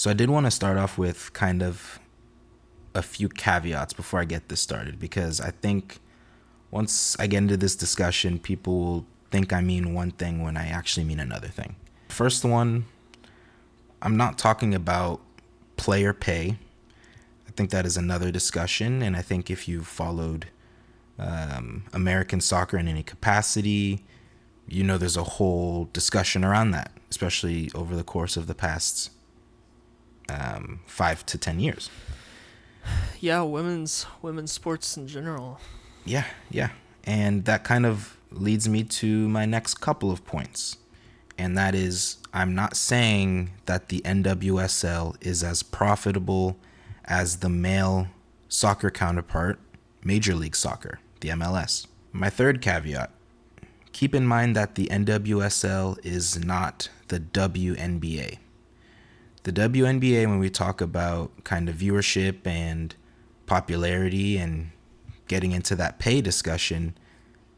So I did want to start off with kind of a few caveats before I get this started, because I think once I get into this discussion, people will think I mean one thing when I actually mean another thing. First one, I'm not talking about player pay. I think that is another discussion, and I think if you've followed American soccer in any capacity, you know there's a whole discussion around that, especially over the course of the past 5 to 10 years. Yeah, women's sports in general. Yeah. And that kind of leads me to my next couple of points. And that is, I'm not saying that the NWSL is as profitable as the male soccer counterpart, Major League Soccer, the MLS. My third caveat, keep in mind that the NWSL is not the WNBA. The WNBA, when we talk about kind of viewership and popularity and getting into that pay discussion,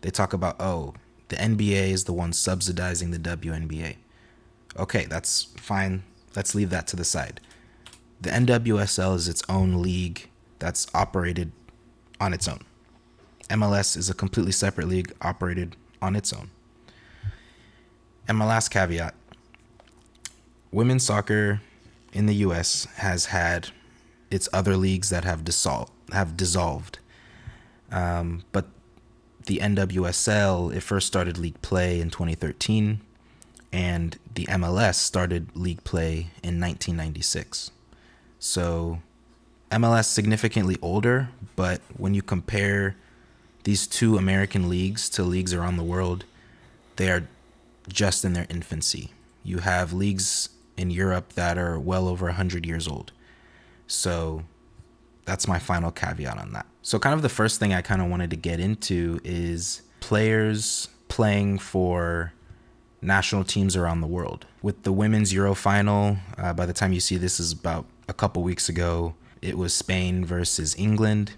they talk about, the NBA is the one subsidizing the WNBA. Okay, that's fine. Let's leave that to the side. The NWSL is its own league that's operated on its own. MLS is a completely separate league operated on its own. And my last caveat, women's soccer in the US has had its other leagues that have dissolved. But the NWSL, it first started league play in 2013, and the MLS started league play in 1996. So MLS significantly older, but when you compare these two American leagues to leagues around the world, they are just in their infancy. You have leagues in Europe that are well over 100 years old. So that's my final caveat on that. So kind of the first thing I kind of wanted to get into is players playing for national teams around the world. With the women's Euro final, by the time you see this is about a couple weeks ago, it was Spain versus England.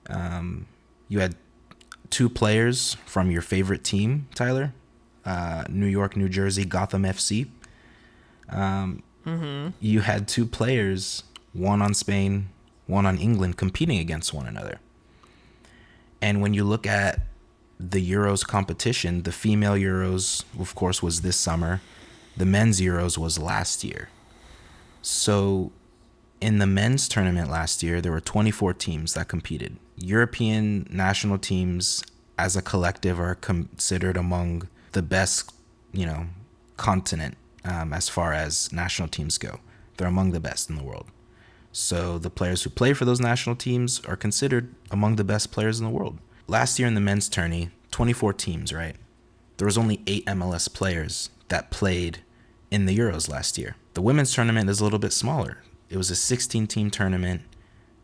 You had two players from your favorite team, Tyler, New York, New Jersey, Gotham FC. You had two players, one on Spain, one on England, competing against one another. And when you look at the Euros competition, the female Euros, of course, was this summer. The men's Euros was last year. So in the men's tournament last year, there were 24 teams that competed. European national teams as a collective are considered among the best, continent as far as national teams go. They're among the best in the world. So the players who play for those national teams are considered among the best players in the world. Last year in the men's tourney, 24 teams, right? There was only 8 MLS players that played in the Euros last year. The women's tournament is a little bit smaller. It was a 16-team tournament.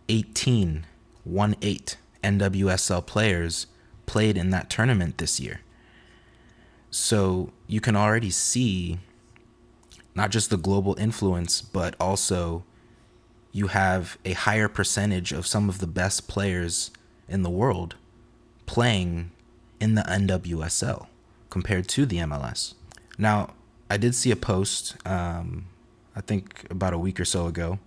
18 NWSL players played in that tournament this year. So you can already see not just the global influence, but also you have a higher percentage of some of the best players in the world playing in the NWSL compared to the MLS. Now, I did see a post, I think about a week or so ago,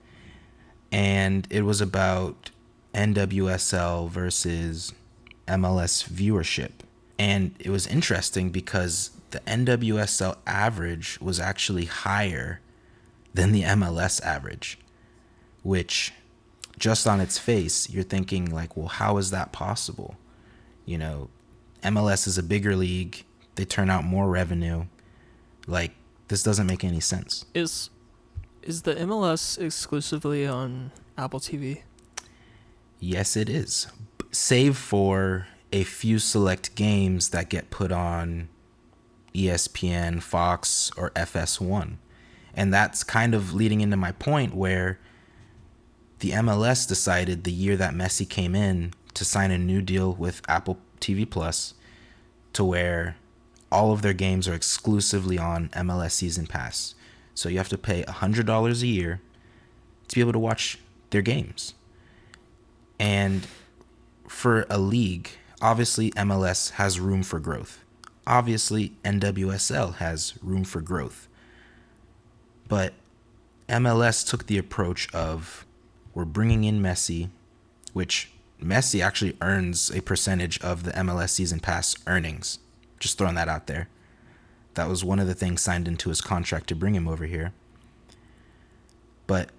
and it was about NWSL versus MLS viewership. And it was interesting because the NWSL average was actually higher than the MLS average, which just on its face, you're thinking like, well, how is that possible? MLS is a bigger league. They turn out more revenue. Like, this doesn't make any sense. Is the MLS exclusively on Apple TV? Yes, it is. Save for a few select games that get put on ESPN, Fox, or FS1. And that's kind of leading into my point where the MLS decided the year that Messi came in to sign a new deal with Apple TV Plus to where all of their games are exclusively on MLS Season Pass. So you have to pay $100 a year to be able to watch their games. And for a league, obviously MLS has room for growth. Obviously NWSL has room for growth. But MLS took the approach of, we're bringing in Messi, which Messi actually earns a percentage of the MLS season pass earnings. Just throwing that out there. That was one of the things signed into his contract to bring him over here. But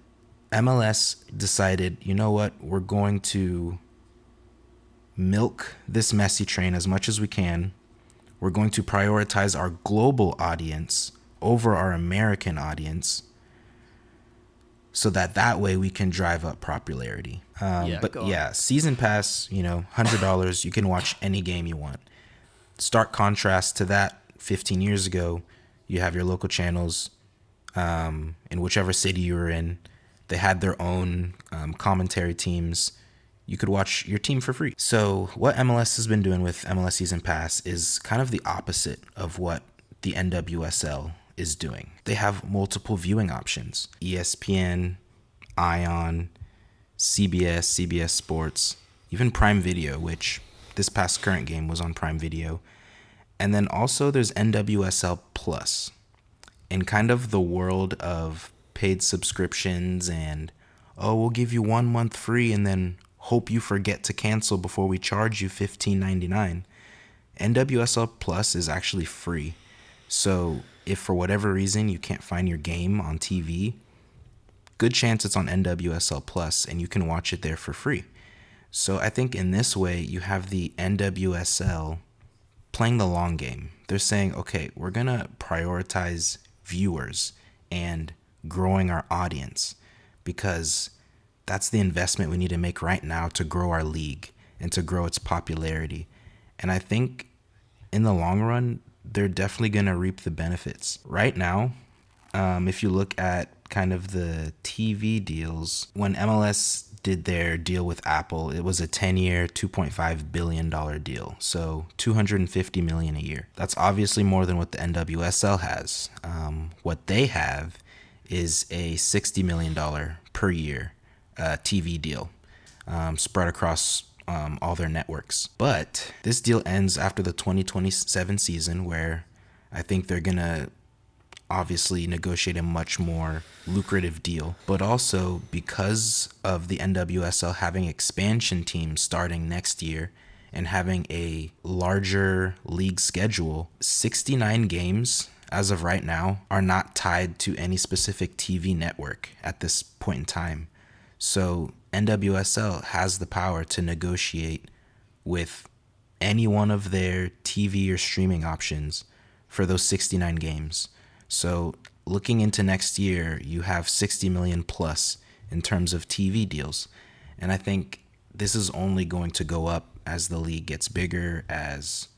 MLS decided, you know what, we're going to milk this Messi train as much as we can. We're going to prioritize our global audience over our American audience, so that way we can drive up popularity. Season pass, $100, you can watch any game you want. Stark contrast to that, 15 years ago, you have your local channels in whichever city you were in. They had their own commentary teams. You could watch your team for free. So what MLS has been doing with MLS Season Pass is kind of the opposite of what the NWSL is doing. They have multiple viewing options: ESPN, Ion, CBS Sports, even Prime Video, which this past current game was on Prime Video. And then also there's NWSL Plus. In kind of the world of paid subscriptions and, we'll give you 1 month free and then hope you forget to cancel before we charge you $15.99. NWSL Plus is actually free. So if for whatever reason you can't find your game on TV, good chance it's on NWSL Plus and you can watch it there for free. So I think in this way you have the NWSL playing the long game. They're saying, okay, we're going to prioritize viewers and growing our audience, because that's the investment we need to make right now to grow our league and to grow its popularity. And I think in the long run, they're definitely going to reap the benefits. Right now, if you look at kind of the TV deals, when MLS did their deal with Apple, it was a 10-year, $2.5 billion deal. So $250 million a year. That's obviously more than what the NWSL has. What they have is a $60 million per year TV deal spread across all their networks. But this deal ends after the 2027 season, where I think they're going to obviously negotiate a much more lucrative deal. But also because of the NWSL having expansion teams starting next year and having a larger league schedule, 69 games as of right now are not tied to any specific TV network at this point in time. So NWSL has the power to negotiate with any one of their TV or streaming options for those 69 games. So looking into next year, you have 60 million plus in terms of TV deals. And I think this is only going to go up as the league gets bigger, as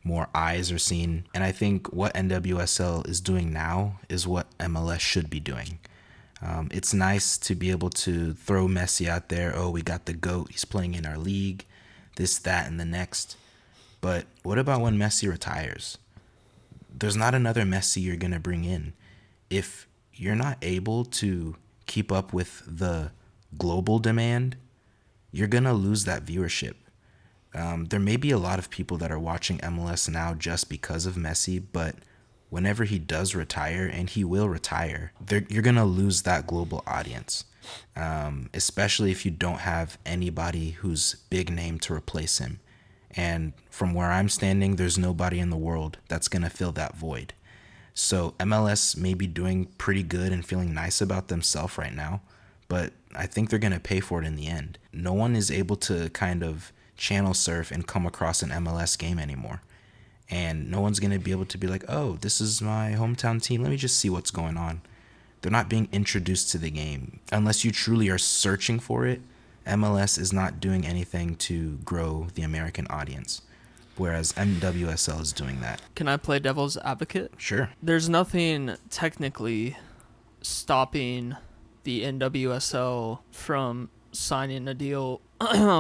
more eyes are seen. And I think what NWSL is doing now is what MLS should be doing. It's nice to be able to throw Messi out there. Oh, we got the GOAT. He's playing in our league. This, that, and the next. But what about when Messi retires? There's not another Messi you're going to bring in. If you're not able to keep up with the global demand, you're going to lose that viewership. There may be a lot of people that are watching MLS now just because of Messi, but whenever he does retire, and he will retire, you're going to lose that global audience, especially if you don't have anybody who's big name to replace him. And from where I'm standing, there's nobody in the world that's going to fill that void. So MLS may be doing pretty good and feeling nice about themselves right now, but I think they're going to pay for it in the end. No one is able to kind of channel surf and come across an MLS game anymore. And no one's going to be able to be like, oh, this is my hometown team. Let me just see what's going on. They're not being introduced to the game. Unless you truly are searching for it, MLS is not doing anything to grow the American audience, whereas NWSL is doing that. Can I play devil's advocate? Sure. There's nothing technically stopping the NWSL from signing a deal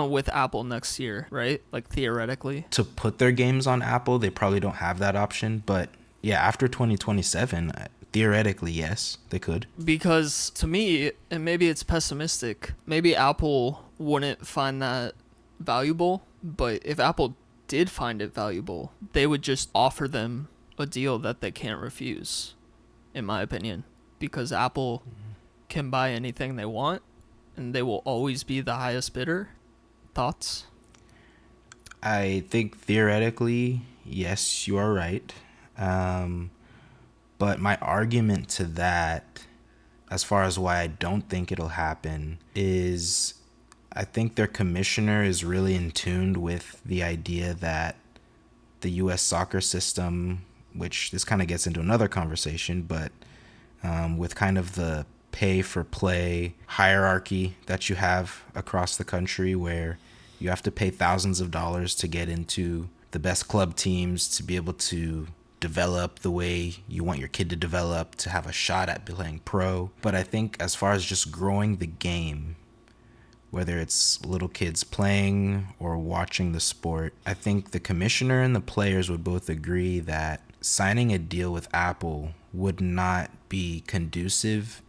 with Apple next year, right? Like theoretically. To put their games on Apple, they probably don't have that option. But yeah, after 2027, theoretically, yes, they could. Because to me, and maybe it's pessimistic, maybe Apple wouldn't find that valuable. But if Apple did find it valuable, they would just offer them a deal that they can't refuse, in my opinion. Because Apple can buy anything they want and they will always be the highest bidder. Thoughts? I think theoretically, yes, you are right. But my argument to that, as far as why I don't think it'll happen, is I think their commissioner is really in tune with the idea that the U.S. soccer system, which this kind of gets into another conversation, but with kind of the pay for play hierarchy that you have across the country, where you have to pay thousands of dollars to get into the best club teams, to be able to develop the way you want your kid to develop, to have a shot at playing pro. But I think as far as just growing the game, whether it's little kids playing or watching the sport, I think the commissioner and the players would both agree that signing a deal with Apple would not be conducive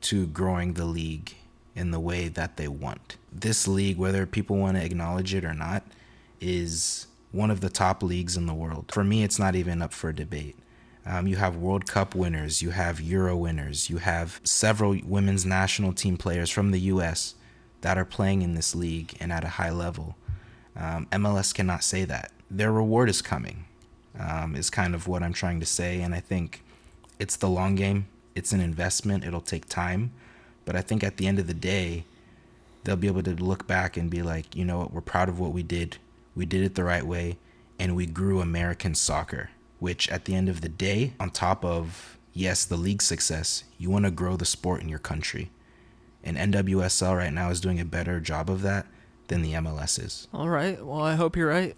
to growing the league in the way that they want. This league, whether people want to acknowledge it or not, is one of the top leagues in the world. For me, it's not even up for debate. You have World Cup winners, you have Euro winners, you have several women's national team players from the U.S. that are playing in this league and at a high level. MLS cannot say that. Their reward is coming, is kind of what I'm trying to say. And I think it's the long game. It's an investment. It'll take time. But I think at the end of the day, they'll be able to look back and be like, you know what, we're proud of what we did. We did it the right way. And we grew American soccer, which at the end of the day, on top of, yes, the league success, you want to grow the sport in your country. And NWSL right now is doing a better job of that than the MLS is. All right. Well, I hope you're right.